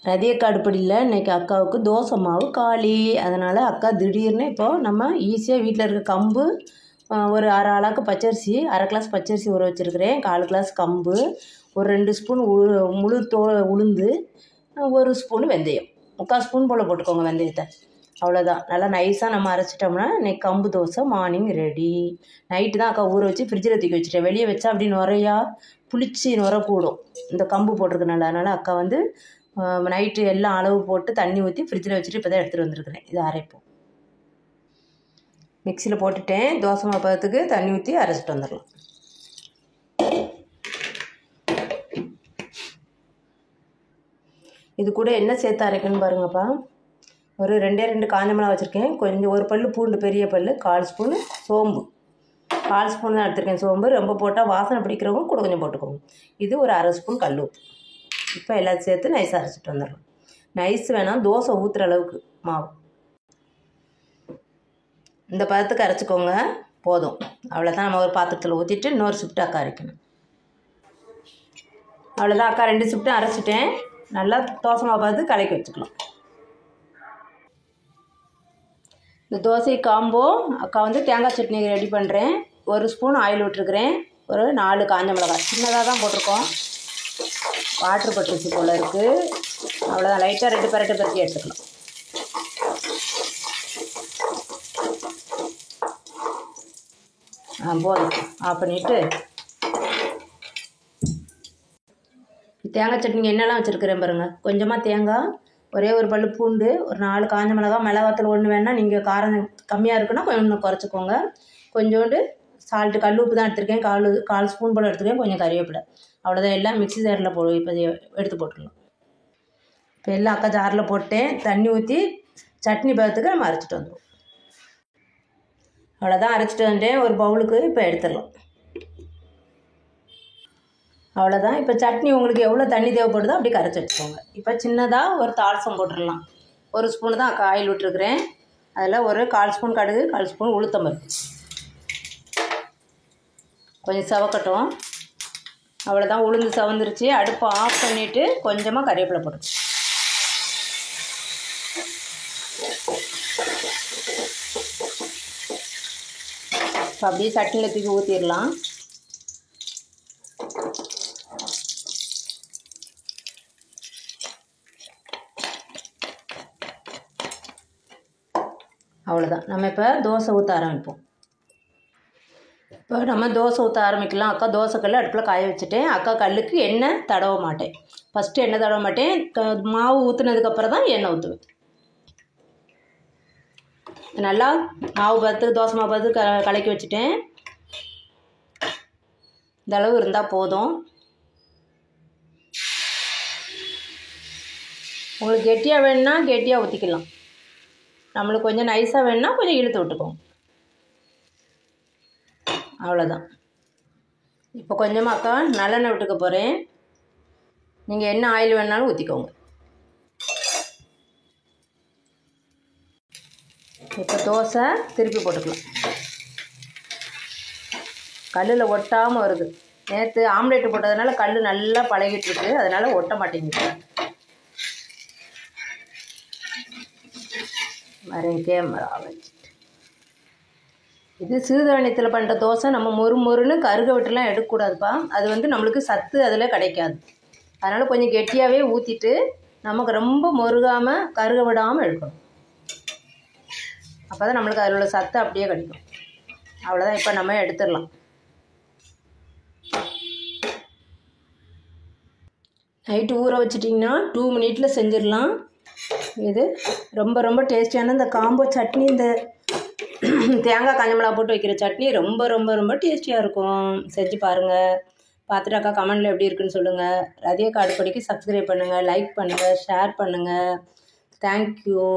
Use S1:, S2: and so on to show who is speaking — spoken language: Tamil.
S1: ரதியக்கா அடுப்படியில் இன்றைக்கி அக்காவுக்கு தோசை மாவு காலி. அதனால் அக்கா திடீர்னு இப்போது நம்ம ஈஸியாக வீட்டில் இருக்க கம்பு ஒரு அரை ஆளாக்கு பச்சரிசி, அரை கிளாஸ் பச்சரிசி ஊற வச்சுருக்கிறேன், 1/4 கிளாஸ் கம்பு, ஒரு 2 ஸ்பூன் முழு உளுந்து, 1 ஸ்பூன் வெந்தயம், 3/4 ஸ்பூன் போல் போட்டுக்கோங்க வெந்தயத்தை. அவ்வளோதான். நல்லா நைஸாக நம்ம அரைச்சிட்டோம்னா இன்றைக்கி கம்பு தோசை மார்னிங் ரெடி. நைட்டு தான் அக்கா ஊற வச்சு ஃப்ரிட்ஜில் தூக்கி வச்சுட்டேன். வெளியே வச்சா அப்படி நுறையா புளிச்சு நுர கூடும் இந்த கம்பு போட்டிருக்கனால. அதனால் அக்கா வந்து நைட்டு எல்லாம் அளவு போட்டு தண்ணி ஊற்றி ஃப்ரிட்ஜில் வச்சுட்டு இப்போ தான் எடுத்துகிட்டு வந்திருக்கிறேன். இது அரைப்போம். மிக்சியில் போட்டுட்டேன். தோசை மாவு பதத்துக்கு தண்ணி ஊற்றி அரைச்சிட்டு வந்துடலாம். இது கூட என்ன சேர்த்து அரைக்கணும்னு பாருங்கப்பா. ஒரு 2 காஞ்ச மிளகா வச்சுருக்கேன், கொஞ்சம் ஒரு பல் பூண்டு, பெரிய பல், 1/4 ஸ்பூன் சோம்பு, 1/4 ஸ்பூன் தான் எடுத்துருக்கேன் சோம்பு. ரொம்ப போட்டால் வாசனை பிடிக்கிறவங்க கூட கொஞ்சம் போட்டுக்கோங்க. இது ஒரு அரை ஸ்பூன் கல் உப்பு. இப்போ எல்லாத்தையும் சேர்த்து நைஸாக அரைச்சிட்டு வந்துடலாம். நைஸ் வேணாம், தோசை ஊற்றுற அளவுக்கு மாவு இந்த பதத்துக்கு அரைச்சிக்கோங்க, போதும். அவ்வளோதான். நம்ம ஒரு பாத்திரத்தில் ஊற்றிட்டு இன்னொரு ஷிஃப்ட்டு அக்கா அரைக்கணும். அவ்வளோதான் அக்கா, 2 ஷிஃப்ட்டும் அரைச்சிட்டேன். நல்லா தோசை மாவு பார்த்து கலக்கி வச்சுக்கலாம். இந்த தோசை காம்போ அக்கா வந்து தேங்காய் சட்னி ரெடி பண்ணுறேன். 1 ஸ்பூன் ஆயில் விட்டுருக்குறேன், ஒரு 4 காஞ்ச மிளகாய் சின்னதாக தான் போட்டிருக்கோம். வாட்ரு பட்டுச்சு போல் இருக்குது. அவ்வளோதான். லைட்டாக 2 பரட்டி எடுத்துக்கலாம். போதும். ஆஃப் பண்ணிவிட்டு தேங்காய் சட்னிக்கு என்னெல்லாம் வச்சுருக்கிறேன் பாருங்கள். கொஞ்சமாக தேங்காய், ஒரே ஒரு பல் பூண்டு, ஒரு 4 காஞ்ச மிளகாய், மிளகாத்தூள் ஒன்று வேணால் நீங்கள் காரம் கம்மியாக இருக்குன்னா கொஞ்சம் குறைச்சிக்கோங்க. கொஞ்சோண்டு சால்ட்டு, கல் உப்பு தான் எடுத்துருக்கேன், 1/4 ஸ்பூன் போல் எடுத்துருக்கேன், கொஞ்சம் கறிவேப்பிலை. அவ்வளோதான். எல்லாம் மிக்ஸி ஜாரில் இப்போ எடுத்து போட்டுக்கலாம். இப்போ எல்லாம் அக்கா ஜாரில் போட்டேன். தண்ணி ஊற்றி சட்னி பதத்துக்கு நம்ம அரைச்சிட்டு வந்துடுவோம். அவ்வளோதான். அரைச்சிட்டு வந்துட்டேன். ஒரு பவுலுக்கு இப்போ எடுத்துடலாம். அவ்வளோதான். இப்போ சட்னி உங்களுக்கு எவ்வளோ தண்ணி தேவைப்படுதோ அப்படி கரைச்சி வச்சுக்கோங்க. இப்போ சின்னதாக ஒரு தாளிசம் போட்டுடலாம். 1 ஸ்பூன் தான் அக்கா ஆயில் விட்டுருக்குறேன். அதில் ஒரு 1/4 ஸ்பூன் கடுகு, 1/4 ஸ்பூன் உளுத்தம்பருப்பு. கொஞ்சம் சவக்கட்டும். அவ்வளோதான். உளுந்து சவந்துருச்சு. அடுப்பை ஆஃப் பண்ணிவிட்டு கொஞ்சமாக கறிவேப்பிலை போட்டு இப்போ அப்படியே சட்னியில் தூக்கி ஊற்றிடலாம். அவ்வளோதான். நம்ம இப்போ தோசை ஊற்ற ஆரம்பிப்போம். இப்போ நம்ம தோசை ஊற்ற ஆரம்பிக்கலாம். அக்கா தோசைக்கல் அடுப்பில் காய வச்சுட்டேன். அக்கா கல்லுக்கு எண்ணெய் தடவ மாட்டேன். ஃபஸ்ட்டு எண்ணெய் தடவ மாட்டேன். மாவு ஊற்றுனதுக்கப்புறம் தான் எண்ணெய் ஊற்றுவேன். நல்லா மாவு பார்த்து தோசை மாவு பார்த்து கலக்கி வச்சுட்டேன். இந்த அளவு இருந்தால் போதும். உங்களுக்கு கெட்டியாக வேணும்னா கெட்டியாக ஊற்றிக்கலாம். நம்மளுக்கு கொஞ்சம் நைஸாக வேணும்னா கொஞ்சம் இழுத்து விட்டுக்கோங்க. அவ்வளோதான். இப்போ கொஞ்சமாக அக்கா நல்லெண்ணெய் விட்டுக்க போகிறேன். நீங்கள் என்ன ஆயில் வேணாலும் ஊற்றிக்கோங்க. இப்போ தோசை திருப்பி போட்டுக்கலாம். கல்லில் ஒட்டாமல் வருது. நேற்று ஆம்லேட்டு போட்டதுனால கல் நல்லா பழகிட்டுருக்கு, அதனால் ஒட்ட மாட்டேங்குது. வரேன் கேமரா வச்சுட்டு. இது சிறுதானியத்தில் பண்ணுற தோசை. நம்ம மொறுன்னு கருக விட்டுலாம் எடுக்கக்கூடாதுப்பா. அது வந்து நம்மளுக்கு சத்து அதில் கிடைக்காது. அதனால் கொஞ்சம் கெட்டியாகவே ஊற்றிட்டு நமக்கு ரொம்ப மொறுகாமல் கருக விடாமல் எடுக்கணும். அப்போ தான் நம்மளுக்கு அதில் உள்ள சத்து அப்படியே கிடைக்கும். அவ்வளோதான். இப்போ நம்ம எடுத்துடலாம். நைட்டு ஊற வச்சிட்டிங்கன்னா 2 மினிட்டில் செஞ்சிடலாம். இது ரொம்ப டேஸ்டியான இந்த காம்போ சட்னி, இந்த தேங்காய் காஞ்ச மிளகா போட்டு வைக்கிற சட்னி ரொம்ப டேஸ்டியாக இருக்கும். செஞ்சு பாருங்கள். பார்த்துட்டு அக்கா கமெண்டில் எப்படி இருக்குன்னு சொல்லுங்கள். ரதியக்கா அடுப்படிக்கு சப்ஸ்கிரைப் பண்ணுங்கள், லைக் பண்ணுங்கள், ஷேர் பண்ணுங்கள். தேங்க்யூ.